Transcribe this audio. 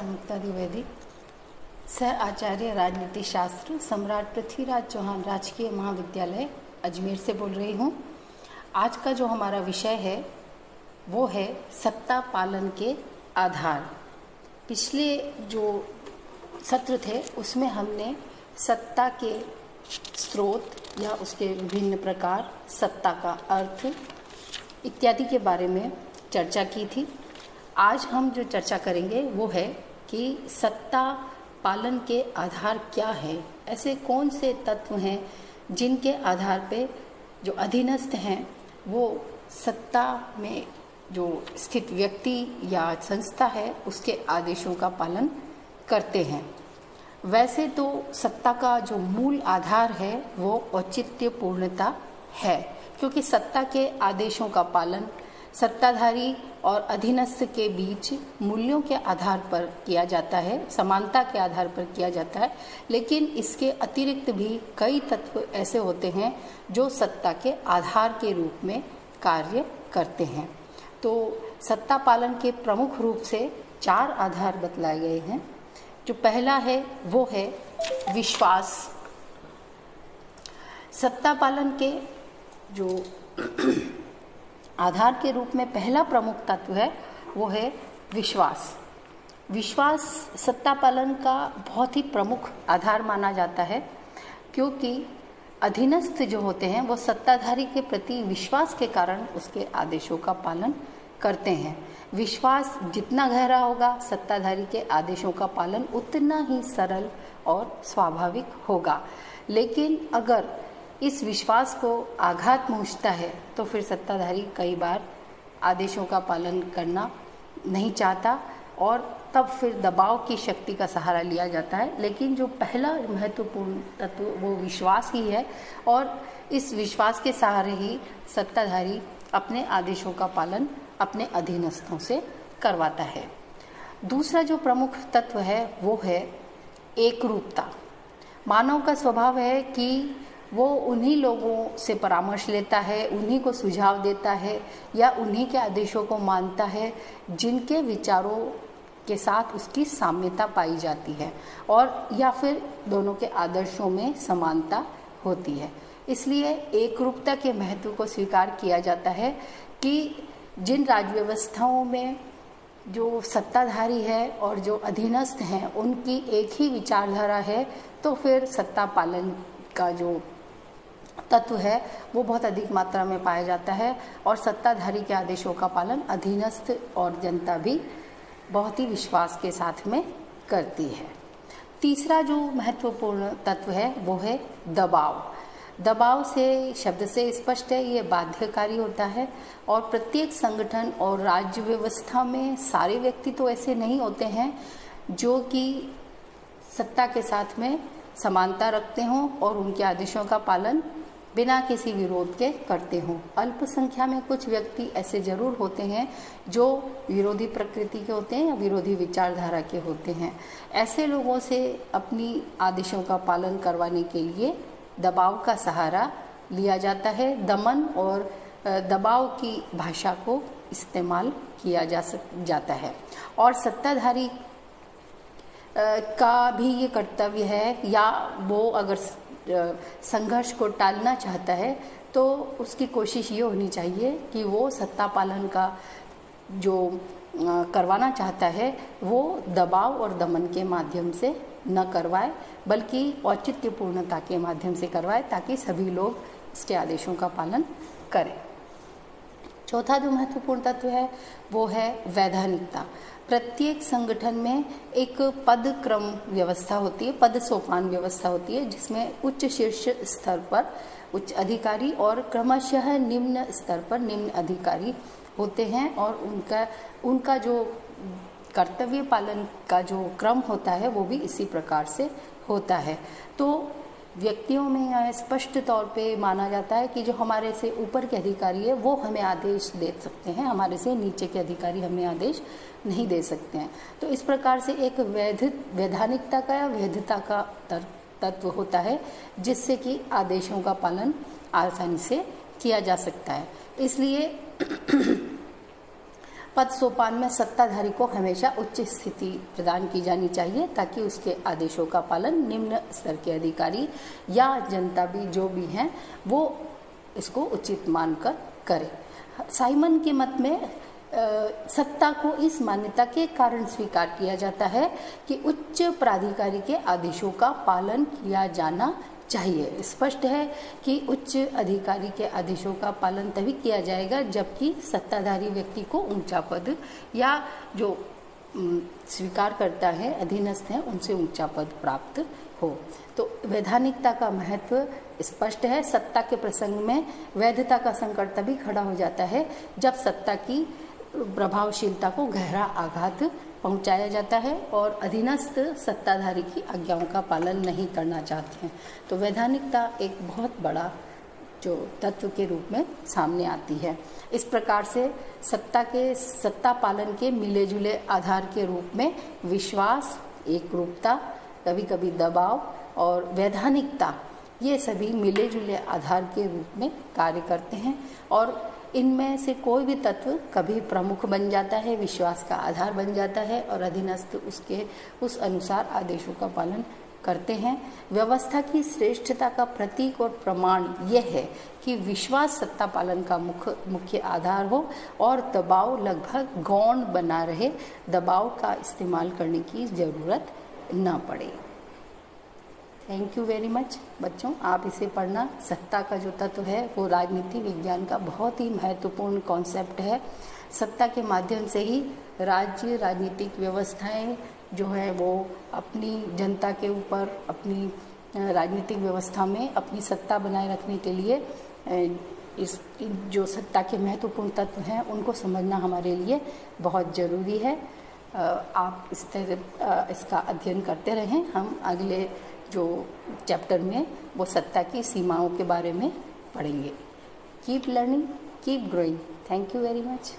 मुक्ता द्विवेदी, सह आचार्य राजनीति शास्त्र, सम्राट पृथ्वीराज चौहान राजकीय महाविद्यालय अजमेर से बोल रही हूँ। आज का जो हमारा विषय है वो है सत्ता पालन के आधार। पिछले जो सत्र थे उसमें हमने सत्ता के स्रोत या उसके विभिन्न प्रकार, सत्ता का अर्थ इत्यादि के बारे में चर्चा की थी। आज हम जो चर्चा करेंगे वो है कि सत्ता पालन के आधार क्या है। ऐसे कौन से तत्व हैं जिनके आधार पे जो अधीनस्थ हैं वो सत्ता में जो स्थित व्यक्ति या संस्था है उसके आदेशों का पालन करते हैं। वैसे तो सत्ता का जो मूल आधार है वो औचित्य पूर्णता है, क्योंकि सत्ता के आदेशों का पालन सत्ताधारी और अधीनस्थ के बीच मूल्यों के आधार पर किया जाता है, समानता के आधार पर किया जाता है। लेकिन इसके अतिरिक्त भी कई तत्व ऐसे होते हैं जो सत्ता के आधार के रूप में कार्य करते हैं। तो सत्ता पालन के प्रमुख रूप से 4 आधार बतलाए गए हैं। जो पहला है वो है विश्वास। सत्ता पालन के जो आधार के रूप में पहला प्रमुख तत्व है वो है विश्वास। विश्वास सत्ता पालन का बहुत ही प्रमुख आधार माना जाता है, क्योंकि अधीनस्थ जो होते हैं वो सत्ताधारी के प्रति विश्वास के कारण उसके आदेशों का पालन करते हैं। विश्वास जितना गहरा होगा, सत्ताधारी के आदेशों का पालन उतना ही सरल और स्वाभाविक होगा। लेकिन अगर इस विश्वास को आघात पहुंचता है तो फिर सत्ताधारी कई बार आदेशों का पालन करना नहीं चाहता और तब फिर दबाव की शक्ति का सहारा लिया जाता है। लेकिन जो पहला महत्वपूर्ण तत्व वो विश्वास ही है और इस विश्वास के सहारे ही सत्ताधारी अपने आदेशों का पालन अपने अधीनस्थों से करवाता है। दूसरा जो प्रमुख तत्व है वो है एकरूपता। मानव का स्वभाव है कि वो उन्हीं लोगों से परामर्श लेता है, उन्हीं को सुझाव देता है या उन्हीं के आदेशों को मानता है जिनके विचारों के साथ उसकी साम्यता पाई जाती है और या फिर दोनों के आदर्शों में समानता होती है। इसलिए एकरूपता के महत्व को स्वीकार किया जाता है कि जिन राजव्यवस्थाओं में जो सत्ताधारी है और जो अधीनस्थ हैं उनकी एक ही विचारधारा है, तो फिर सत्ता पालन का जो तत्व है वो बहुत अधिक मात्रा में पाया जाता है और सत्ताधारी के आदेशों का पालन अधीनस्थ और जनता भी बहुत ही विश्वास के साथ में करती है। तीसरा जो महत्वपूर्ण तत्व है वो है दबाव। दबाव से शब्द से स्पष्ट है ये बाध्यकारी होता है और प्रत्येक संगठन और राज्य व्यवस्था में सारे व्यक्ति तो ऐसे नहीं होते हैं जो कि सत्ता के साथ में समानता रखते हों और उनके आदेशों का पालन बिना किसी विरोध के करते हों। अल्पसंख्या में कुछ व्यक्ति ऐसे जरूर होते हैं जो विरोधी प्रकृति के होते हैं या विरोधी विचारधारा के होते हैं। ऐसे लोगों से अपनी आदेशों का पालन करवाने के लिए दबाव का सहारा लिया जाता है। दमन और दबाव की भाषा को इस्तेमाल किया जाता है और सत्ताधारी का भी ये कर्तव्य है, या वो अगर संघर्ष को टालना चाहता है तो उसकी कोशिश ये होनी चाहिए कि वो सत्ता पालन का जो करवाना चाहता है वो दबाव और दमन के माध्यम से न करवाए, बल्कि औचित्य पूर्णता के माध्यम से करवाए ताकि सभी लोग इसके आदेशों का पालन करें। चौथा जो महत्वपूर्ण तत्व है वो है वैधानिकता। प्रत्येक संगठन में एक पद क्रम व्यवस्था होती है, पद सोपान व्यवस्था होती है, जिसमें उच्च शीर्ष स्तर पर उच्च अधिकारी और क्रमशः निम्न स्तर पर निम्न अधिकारी होते हैं और उनका जो कर्तव्य पालन का जो क्रम होता है वो भी इसी प्रकार से होता है। तो व्यक्तियों में स्पष्ट तौर पे माना जाता है कि जो हमारे से ऊपर के अधिकारी है वो हमें आदेश दे सकते हैं, हमारे से नीचे के अधिकारी हमें आदेश नहीं दे सकते हैं। तो इस प्रकार से एक वैधानिकता का या वैधता का तत्व होता है जिससे कि आदेशों का पालन आसानी से किया जा सकता है। इसलिए पद सोपान में सत्ताधारी को हमेशा उच्च स्थिति प्रदान की जानी चाहिए ताकि उसके आदेशों का पालन निम्न स्तर के अधिकारी या जनता भी जो भी हैं वो इसको उचित मानकर करे। साइमन के मत में सत्ता को इस मान्यता के कारण स्वीकार किया जाता है कि उच्च प्राधिकारी के आदेशों का पालन किया जाना चाहिए। स्पष्ट है कि उच्च अधिकारी के आदेशों का पालन तभी किया जाएगा जबकि सत्ताधारी व्यक्ति को ऊंचा पद या जो स्वीकार करता है, अधीनस्थ है, उनसे ऊंचा पद प्राप्त हो। तो वैधानिकता का महत्व स्पष्ट है। सत्ता के प्रसंग में वैधता का संकट तभी खड़ा हो जाता है जब सत्ता की प्रभावशीलता को गहरा आघात पहुंचाया जाता है और अधीनस्थ सत्ताधारी की आज्ञाओं का पालन नहीं करना चाहते हैं। तो वैधानिकता एक बहुत बड़ा जो तत्व के रूप में सामने आती है। इस प्रकार से सत्ता पालन के मिले जुले आधार के रूप में विश्वास, एकरूपता, कभी कभी दबाव और वैधानिकता, ये सभी मिले जुले आधार के रूप में कार्य करते हैं और इनमें से कोई भी तत्व कभी प्रमुख बन जाता है, विश्वास का आधार बन जाता है और अधीनस्थ उसके उस अनुसार आदेशों का पालन करते हैं। व्यवस्था की श्रेष्ठता का प्रतीक और प्रमाण यह है कि विश्वास सत्ता पालन का मुख्य आधार हो और दबाव लगभग गौण बना रहे, दबाव का इस्तेमाल करने की जरूरत न पड़े। थैंक यू वेरी मच बच्चों, आप इसे पढ़ना। सत्ता का जो तत्व है वो राजनीति विज्ञान का बहुत ही महत्वपूर्ण कॉन्सेप्ट है। सत्ता के माध्यम से ही राज्य राजनीतिक व्यवस्थाएं जो है वो अपनी जनता के ऊपर, अपनी राजनीतिक व्यवस्था में अपनी सत्ता बनाए रखने के लिए इस जो सत्ता के महत्वपूर्ण तत्व हैं उनको समझना हमारे लिए बहुत ज़रूरी है। आप इस तरह इसका अध्ययन करते रहें। हम अगले जो चैप्टर में वो सत्ता की सीमाओं के बारे में पढ़ेंगे। Keep learning, keep growing. Thank you very much.